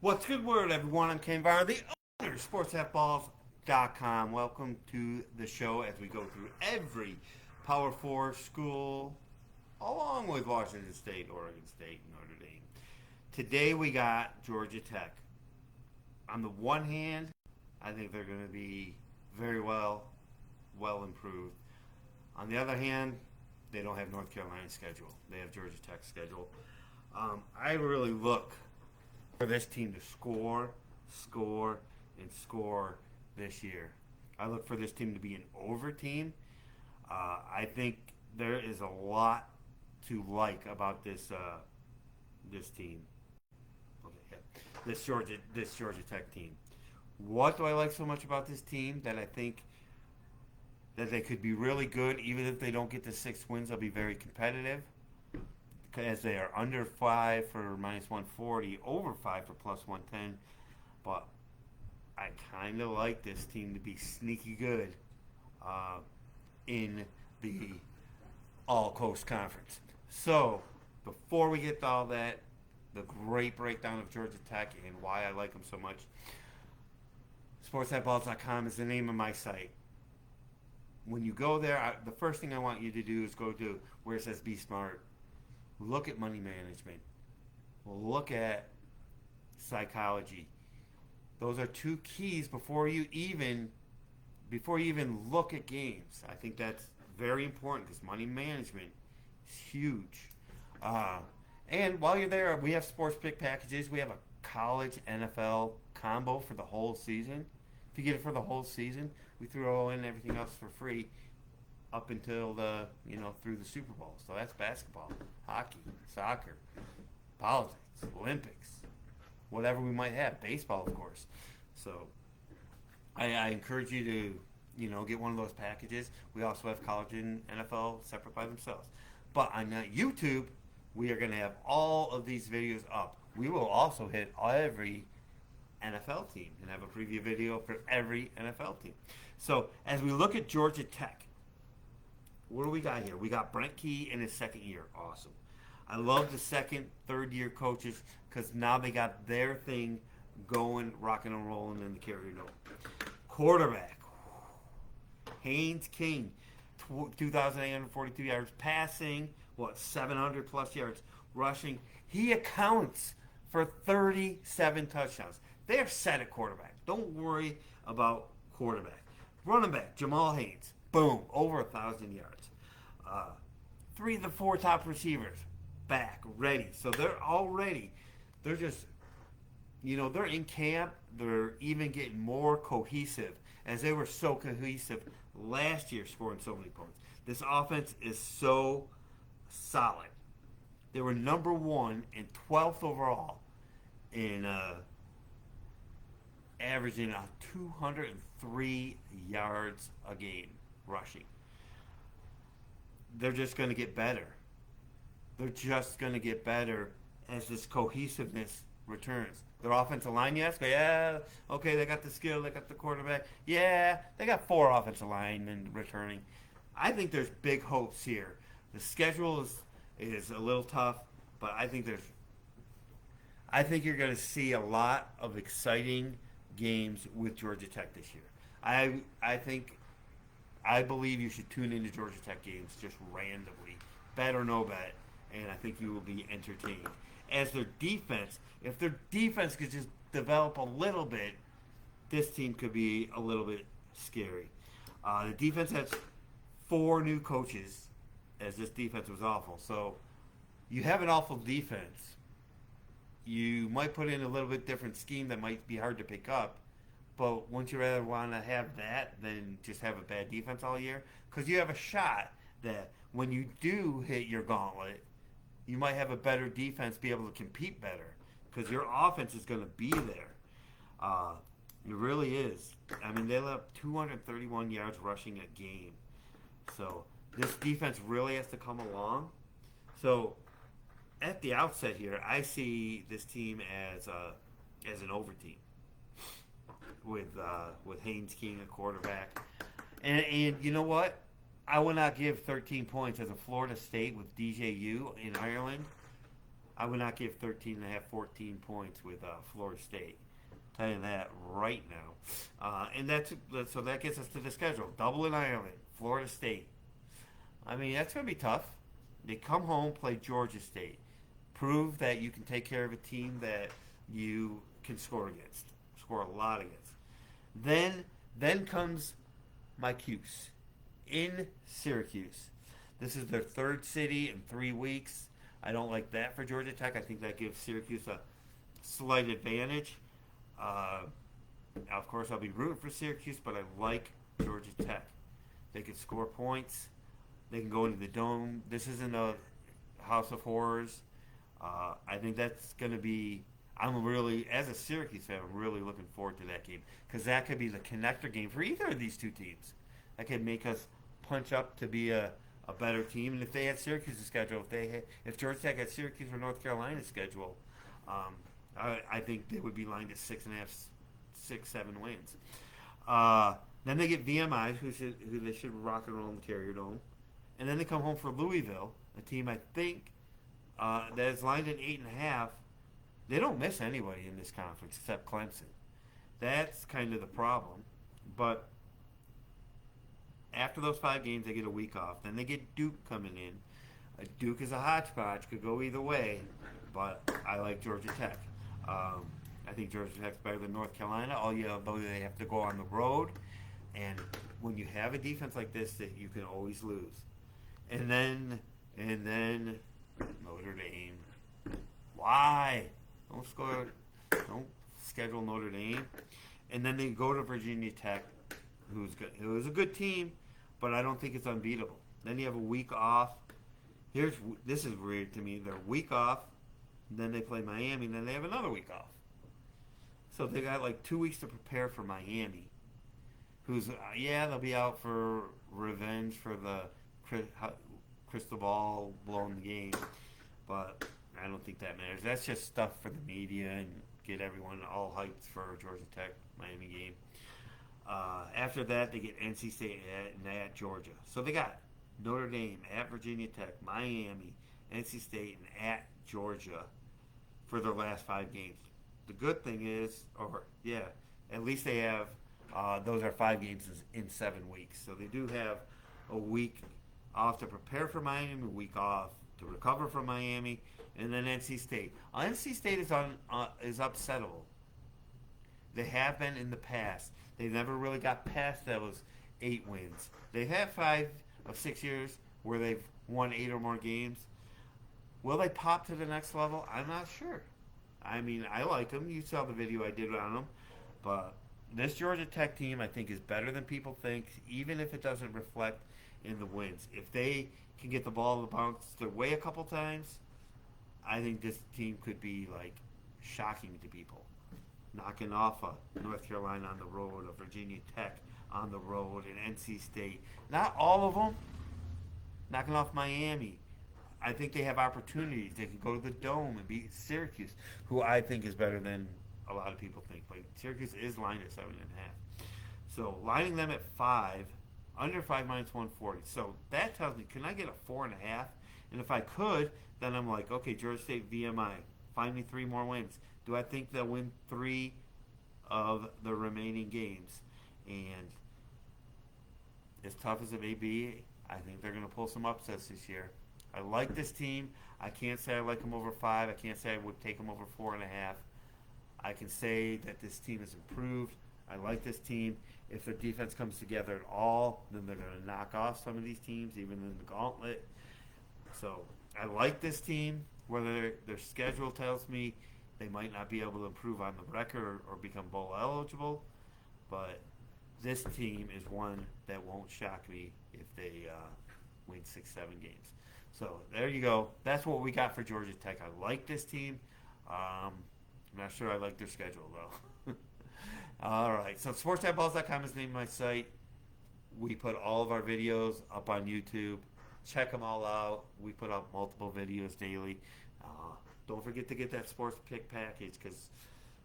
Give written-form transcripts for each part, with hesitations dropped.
What's good word, everyone? I'm Ken Varner, the owner of SportsFballs.com. Welcome to the show as we go through every Power 4 school, along with Washington State, Oregon State, and Notre Dame. Today we got Georgia Tech. On the one hand, I think they're going to be very well improved. On the other hand, they don't have North Carolina's schedule. They have Georgia Tech's schedule. I really look for this team to score, and score this year. I look for this team to be an over team. I think there is a lot to like about this team. Okay, yeah. This Georgia Tech team. What do I like so much about this team that I think that they could be really good, even if they don't get to 6 wins? They'll be very competitive, as they are under 5 for minus 140, over 5 for plus 110. But I kind of like this team to be sneaky good in the All Coast Conference. So, before we get to all that, the great breakdown of Georgia Tech and why I like them so much, SportsBooks.com is the name of my site. When you go there, the first thing I want you to do is go to where it says Be Smart. Look at money management. Look at psychology. Those are two keys before you even look at games. I think that's very important because money management is huge. And while you're there, we have sports pick packages. We have a college NFL combo for the whole season. If you get it for the whole season, we throw in everything else for free up until through the Super Bowl. So that's basketball, hockey, soccer, politics, Olympics, whatever we might have, baseball, of course. So I encourage you to get one of those packages. We also have college and NFL separate by themselves. But on YouTube, we are going to have all of these videos up. We will also hit every NFL team and have a preview video for every NFL team. So as we look at Georgia Tech, what do we got here? We got Brent Key in his second year. Awesome. I love the second, third year coaches because now they got their thing going, rocking and rolling in the carrier dome. Quarterback, Haynes King, 2,842 yards passing, 700 plus yards rushing. He accounts for 37 touchdowns. They are set at quarterback. Don't worry about quarterback. Running back, Jamal Haynes. Boom, over 1,000 yards. 3 of the 4 top receivers back, ready. So they're just, they're in camp. They're even getting more cohesive as they were so cohesive last year, scoring so many points. This offense is so solid. They were number 1 and 12th overall in averaging 203 yards a game rushing. They're just going to get better. They're just going to get better as this cohesiveness returns. Their offensive line, yes, yeah, okay, they got the skill, they got the quarterback. Yeah, they got 4 offensive linemen returning. I think there's big hopes here. The schedule is a little tough, but I think you're going to see a lot of exciting games with Georgia Tech this year. I believe you should tune into Georgia Tech games just randomly, bet or no bet, and I think you will be entertained. As their defense, if their defense could just develop a little bit, this team could be a little bit scary. The defense has 4 new coaches, as this defense was awful. So you have an awful defense. You might put in a little bit different scheme that might be hard to pick up. But wouldn't you rather want to have that than just have a bad defense all year? Because you have a shot that when you do hit your gauntlet, you might have a better defense, be able to compete better. Because your offense is going to be there. It really is. I mean, they let up 231 yards rushing a game. So this defense really has to come along. So at the outset here, I see this team as an over team with Haynes King, a quarterback, and you know what? I will not give 13 points as a Florida State with DJU in Ireland. I would not give 13.5, 14 points with Florida State. I'll tell you that right now. And so that gets us to the schedule. Dublin, Ireland, Florida State. I mean, that's going to be tough. They come home, play Georgia State. Prove that you can take care of a team that you can score against. Score a lot against. Then comes my Cuse in Syracuse. This is their third city in 3 weeks. I don't like that for Georgia Tech. I think that gives Syracuse a slight advantage. Of course, I'll be rooting for Syracuse, but I like Georgia Tech. They can score points. They can go into the dome. This isn't a house of horrors. I think that's going to be. I'm really, as a Syracuse fan, I'm really looking forward to that game because that could be the connector game for either of these two teams. That could make us punch up to be a better team. And if they had Syracuse's schedule, if Georgia Tech had Syracuse or North Carolina's schedule, I think they would be lined at 6.5, 6, 7 wins. Then they get VMI, who they should rock and roll in the Carrier Dome, and then they come home for Louisville, a team I think that is lined at 8.5. They don't miss anybody in this conference except Clemson. That's kind of the problem. But after those 5 games, they get a week off. Then they get Duke coming in. Duke is a hodgepodge, could go either way, but I like Georgia Tech. I think Georgia Tech's better than North Carolina. Although they have to go on the road, and when you have a defense like this, that you can always lose. And then Notre Dame. Why? Don't schedule Notre Dame. And then they go to Virginia Tech, who's good. It was a good team, but I don't think it's unbeatable. Then you have a week off. This is weird to me. They're a week off, then they play Miami, and then they have another week off. So they got like 2 weeks to prepare for Miami, who's they'll be out for revenge for the crystal ball blowing the game, but I don't think that matters. That's just stuff for the media and get everyone all hyped for Georgia Tech Miami game. After that, they get NC State at Georgia. So they got Notre Dame at Virginia Tech, Miami, NC State, and at Georgia for their last 5 games. The good thing is, at least they have those are 5 games in 7 weeks. So they do have a week off to prepare for Miami, a week off to recover from Miami, and then NC State. NC State is upsettable. They have been in the past. They never really got past those 8 wins. They've had 5 of 6 years where they've won 8 or more games. Will they pop to the next level? I'm not sure. I mean, I like them. You saw the video I did on them. But this Georgia Tech team, I think, is better than people think, even if it doesn't reflect in the wins. If they can get the ball to bounce their way a couple times, I think this team could be, like, shocking to people. Knocking off a North Carolina on the road, a Virginia Tech on the road, and NC State. Not all of them. Knocking off Miami. I think they have opportunities. They can go to the Dome and beat Syracuse, who I think is better than a lot of people think. But Syracuse is lined at 7.5. So lining them at 5, under 5 minus 140. So that tells me, can I get a 4.5? And if I could, then I'm like, okay, Georgia State VMI. Find me 3 more wins. Do I think they'll win 3 of the remaining games? And as tough as it may be, I think they're going to pull some upsets this year. I like this team. I can't say I like them over 5. I can't say I would take them over 4.5. I can say that this team has improved. I like this team. If their defense comes together at all, then they're going to knock off some of these teams, even in the gauntlet. So I like this team. Whether their schedule tells me they might not be able to improve on the record or become bowl eligible, but this team is one that won't shock me if they win 6, 7 games. So there you go. That's what we got for Georgia Tech. I like this team. I'm not sure I like their schedule, though. All right. So SportsBooks.com is the name of my site. We put all of our videos up on YouTube. Check them all out. We put up multiple videos daily. Don't forget to get that sports pick package because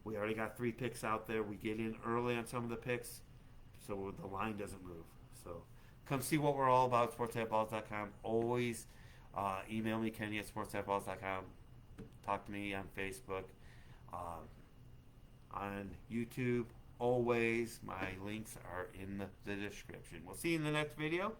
we already got 3 picks out there. We get in early on some of the picks so the line doesn't move. So come see what we're all about, SportsBooks.com. Always email me, Kenny at SportsBooks.com. talk to me on Facebook, on YouTube. Always, my links are in the description. We'll see you in the next video.